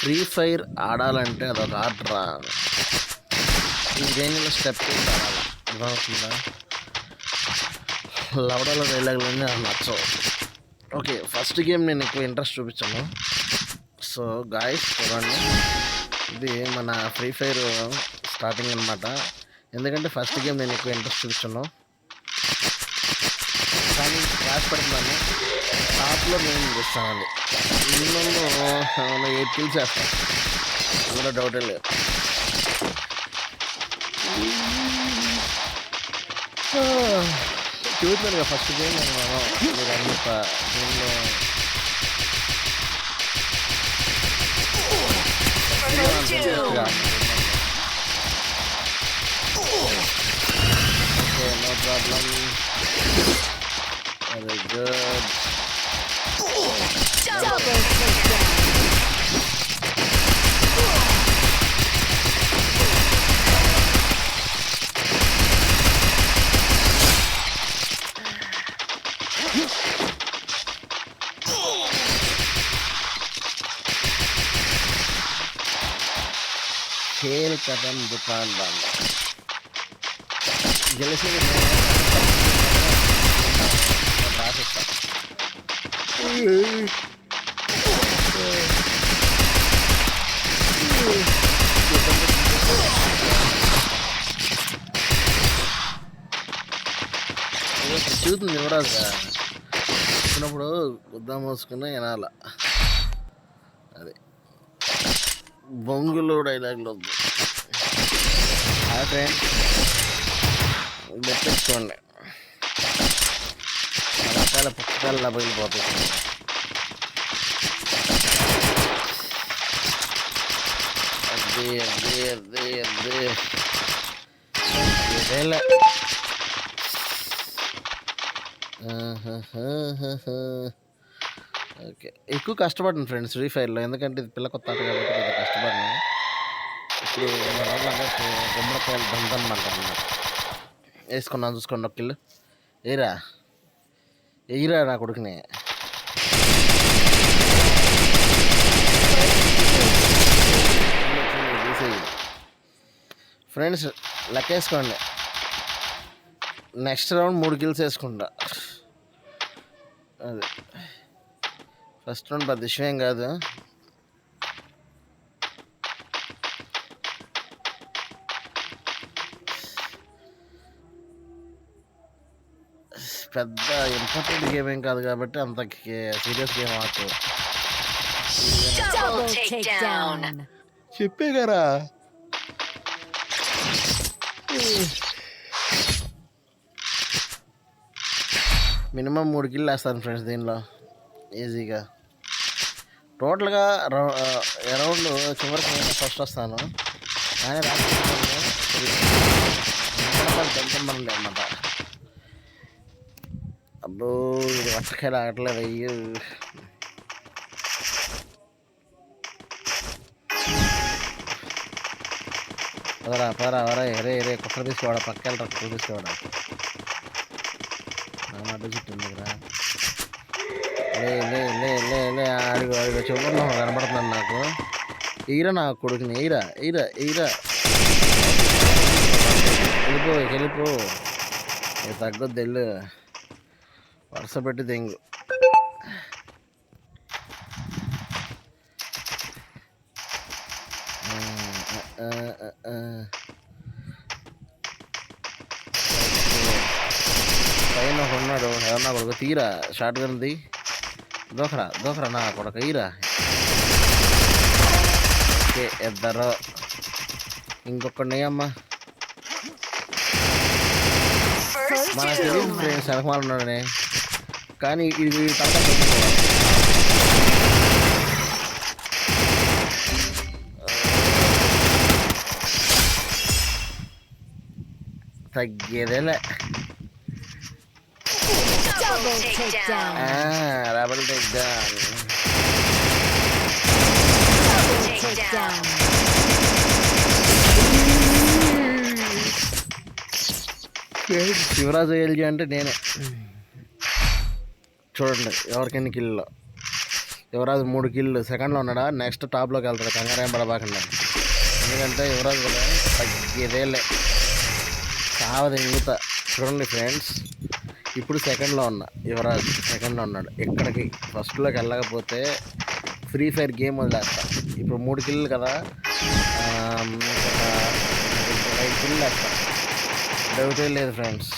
Free fire ఆడాలంటే అదొక ఆర్డరా. ఈ రేంజ్లో స్టెప్ ఆడాలి, అర్థమవుతుందా? లవడాల డైలాగులన్నీ నాకు నచ్చవు. ఓకే, ఫస్ట్ గేమ్ నేను ఎక్కువ ఇంట్రెస్ట్ చూపించాను. సో గాయస్ చూడండి, ఇది మన ఫ్రీ ఫైర్ స్టార్టింగ్ అనమాట. ఎందుకంటే ఫస్ట్ గేమ్ నేను ఎక్కువ ఇంట్రెస్ట్ చూపించాను, కానీ క్లాస్ పడుతున్నాను. టాప్లో నేను చేస్తానండి. మినిమం 8 kills చేస్తాను, అందులో డౌటే లేదు. చూస్తున్నాను ఫస్ట్ గేమ్ నేను మీరు అన్ని దీనిలో okay, no problem, very good. खेल कदम दुकान बंद गెలిసి రాసిస్తా. చూస్తుంది యువరాజు వచ్చినప్పుడు గుద్దాం మోసుకుని వినాల. అది బొంగులు డైలాగులు వద్దు. ఫ్రెండ్స్ బెట్టేసుకోండి, రకాల పుస్తకాలు పగిలిపోతుంది. అదే అదే అదే అదే ఇదేలే. ఓకే, ఎక్కువ కష్టపడ్డాను ఫ్రెండ్స్ ఫ్రీ ఫైర్లో, ఎందుకంటే ఇది పిల్ల కొత్త ఆట కాబట్టి పెద్ద కష్టపడినాను. ఇప్పుడు గుమ్మడికాయలు దందనమాట అన్నమాట. వేసుకున్నాను, చూసుకోండి. ఒక కిల్లు ఎయిరా ఎయిరా నా కొడుకుని. ఫ్రెండ్స్ లెక్కేసుకోండి, నెక్స్ట్ రౌండ్ 3 kills వేసుకుంటా. అది ఫస్ట్ రౌండ్ పెద్ద విషయం కాదు. పెద్ద ఇంపార్టెంట్ గేమ్ ఏం కాదు కాబట్టి అంత సీరియస్ గేమ్ ఆకు. చెప్పే కదా మినిమం 3 kills వేస్తాను ఫ్రెండ్స్ దీనిలో ఈజీగా. టోటల్గా అరౌండ్ చివరికి నేను ఫస్ట్ వస్తాను, కానీ రాత్రి అనమాట. అబ్బో ఇది వట్టకాయలు ఆగట్లేదు. అయ్యో పదరా పదరా వరా ఎరే కుక్కలు తీసుకోవాడా, పక్కన కుక్కలు తీసుకోవాడా. నా మాట చుట్టింది కదా. లే లే లే లే లే అడుగు అడుగు చూడడం కనబడుతున్నాను నాకు. ఎయిరా నా కొడుకుని, ఎయిరా ఎయిరా ఎయిరా, వెళ్ళిపో తగ్గొద్దు, వెళ్ళు వరుస పెట్టి దెంగు. పైన ఉన్నాడు ఎవరన్నా కొడుకు, తీరా షార్ట్ గన్ది, దోకరా నా కొడుకు, ఈరా. ఓకే, ఇద్దరు ఇంకొకటి అమ్మా. మనకు తెలియదు ఫ్రెండ్స్ వెనకమాల ఉన్నాడని, కానీ ఇది తగ్గేదేలే. Double take down. యువరాజు ఎల్జీ అంటే నేనే. చూడండి ఎవరికి ఎన్ని కిల్లో. యువరాజు 3 కిల్లు సెకండ్లో ఉన్నాడా. నెక్స్ట్ టాప్లోకి వెళ్తాడు, కంగారేం పడబాకండి. ఎందుకంటే యువరాజు కదా తగ్గేదేలే, కావది ఇంగుత. చూడండి ఫ్రెండ్స్, ఇప్పుడు సెకండ్లో ఉన్నా, యువరాజు సెకండ్లో ఉన్నాడు. ఇక్కడికి ఫస్ట్లోకి వెళ్ళకపోతే ఫ్రీ ఫైర్ గేమ్ వదిలేస్తా. ఇప్పుడు 3 కిల్లు కదా, 5 కిల్లు వేస్తా, డౌటే లేదు ఫ్రెండ్స్,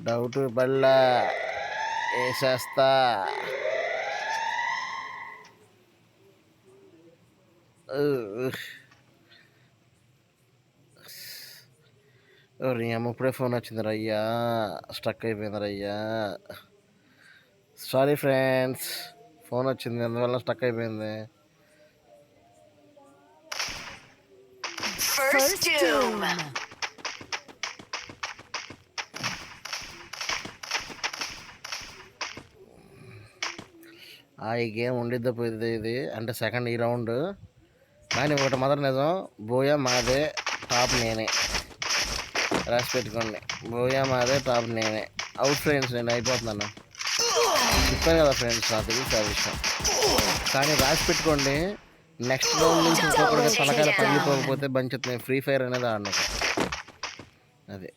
డౌట్ బళ్ళా వేసేస్తా. ఇప్పుడే ఫోన్ వచ్చింది రయ్యా, స్టక్ అయిపోయింది రయ్యా. సారీ ఫ్రెండ్స్, ఫోన్ వచ్చింది అందువల్ల స్టక్ అయిపోయింది. ఈ గేమ్ ఉండిద్దా పోయింది ఇది అంటే సెకండ్ ఈ రౌండ్. కానీ ఒకటి మాత్రం నిజం, బోయా మాదే, టాప్ నేనే, రాసి పెట్టుకోండి. బోయా మాదే, టాప్ నేనే. అవుట్ ఫ్రెండ్స్, నేను అయిపోతున్నాను చెప్పాను కదా ఫ్రెండ్స్, నాకు తెలుసు ఆ విషయం. కానీ రాసి పెట్టుకోండి, నెక్స్ట్ రౌండ్ నుంచి ఇంకొకరికి తలకాయలు పగిలిపోకపోతే బంచుతుంది ఫ్రీ ఫైర్ అనేది ఆడిన. అది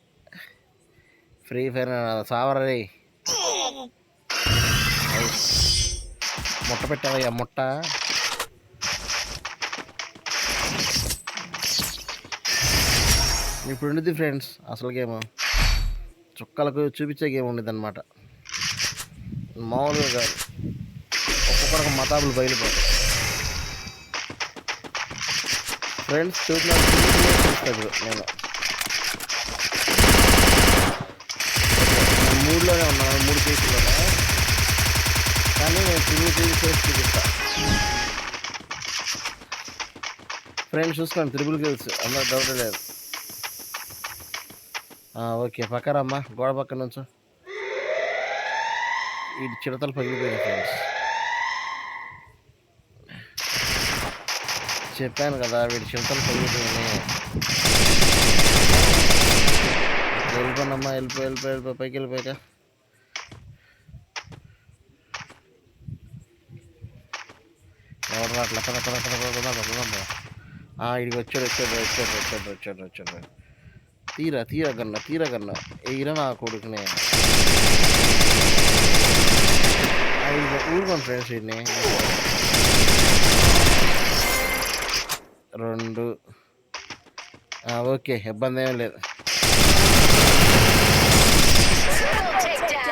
ఫ్రీ ఫైర్ సావరీ. ముట్ట పెట్టావయ్యా ముట్ట. ఇప్పుడు ఉండిద్ది ఫ్రెండ్స్ అసలు గేమ్, చుక్కలకు చూపించే గేమ్ ఉండిద్ది అనమాట, మామూలుగా కాదు. ఒక్కొక్కరికి మతాబులు బయలుపోతాయి ఫ్రెండ్స్. చూస్తున్నాను నేను 3లోనే ఉన్నాను, 3 కేసుల్లోనే. కానీ నేను 3 కేసు చూపిస్తా ఫ్రెండ్స్. చూసుకోండి 3 కేసు, అందరూ డౌట్ లేదు. ఓకే, పక్కరమ్మా, గోడ పక్క నుంచో. ఈ చిడతలు పగిలిపోయాయి ఫ్రెండ్స్, చెప్పాను కదా వీడి చిడతలు పగిలిపోయినాయి. వెళ్ళిపోనమ్మా, వెళ్ళిపో పైకి వెళ్ళిపోయాక. ఎవరు అట్లా ఇడికి వచ్చాడు. తీరా కన్నా ఎయిరా నా కొడుకునే. ఊరుకోండి ఫ్రెండ్స్, వీడిని 2. ఓకే, ఇబ్బంది ఏం లేదు.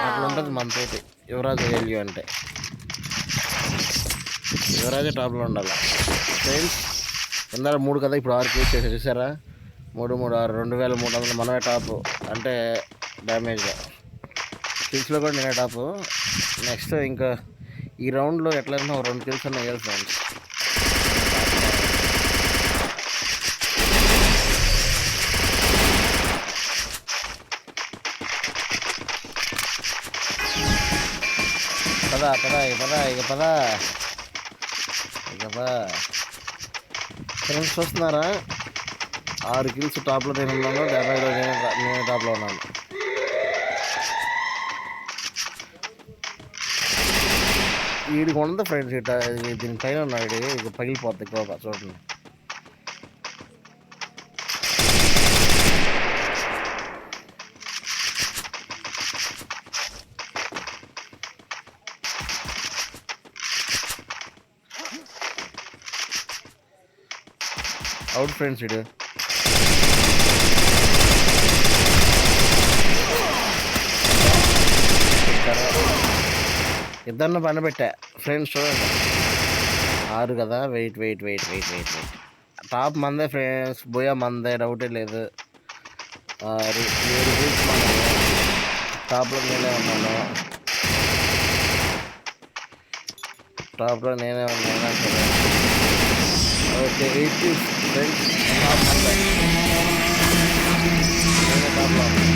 అట్లా ఉంటుంది మనతోటి యువరాజు వేల్యూ అంటే. యువరాజే టాప్లో ఉండాలి ఫ్రెండ్స్. ఇందాక 3 కదా, ఇప్పుడు 6 కేసు చేసా చూసారా. 3, 6, 2300 మనమే టాప్. అంటే డ్యామేజ్గా కిల్స్లో కూడా నేనే టాపు. నెక్స్ట్ ఇంకా ఈ రౌండ్లో ఎట్లయినా 2 కిల్స్ అన్న వేయాలి ఫ్రెండ్స్. పదా ఫ్రెండ్స్, చూస్తున్నారా 6 కిల్స్ టాప్లో నేను ఉన్నాను, డ్యామేజ్లో నేను టాప్లో ఉన్నాను. వీడికి ఉండదు ఫ్రెండ్స్, దీనిపైన ఉన్నాడు, ఇది పగిలిపోద్ది ఎక్కువగా. చూడండి అవుట్ ఫ్రెండ్స్. వీడు ఇద్దరిని పని పెట్టా ఫ్రెండ్స్. చూడండి 6 కదా, వెయిట్. టాప్ మందే ఫ్రెండ్స్, బోయా మందే, డౌటే లేదు. టాప్లో నేనే ఉన్నాను, ఓకే 8 ఫ్రెండ్స్, టాప్ మందే, నేనే టాప్లో ఉన్నాను.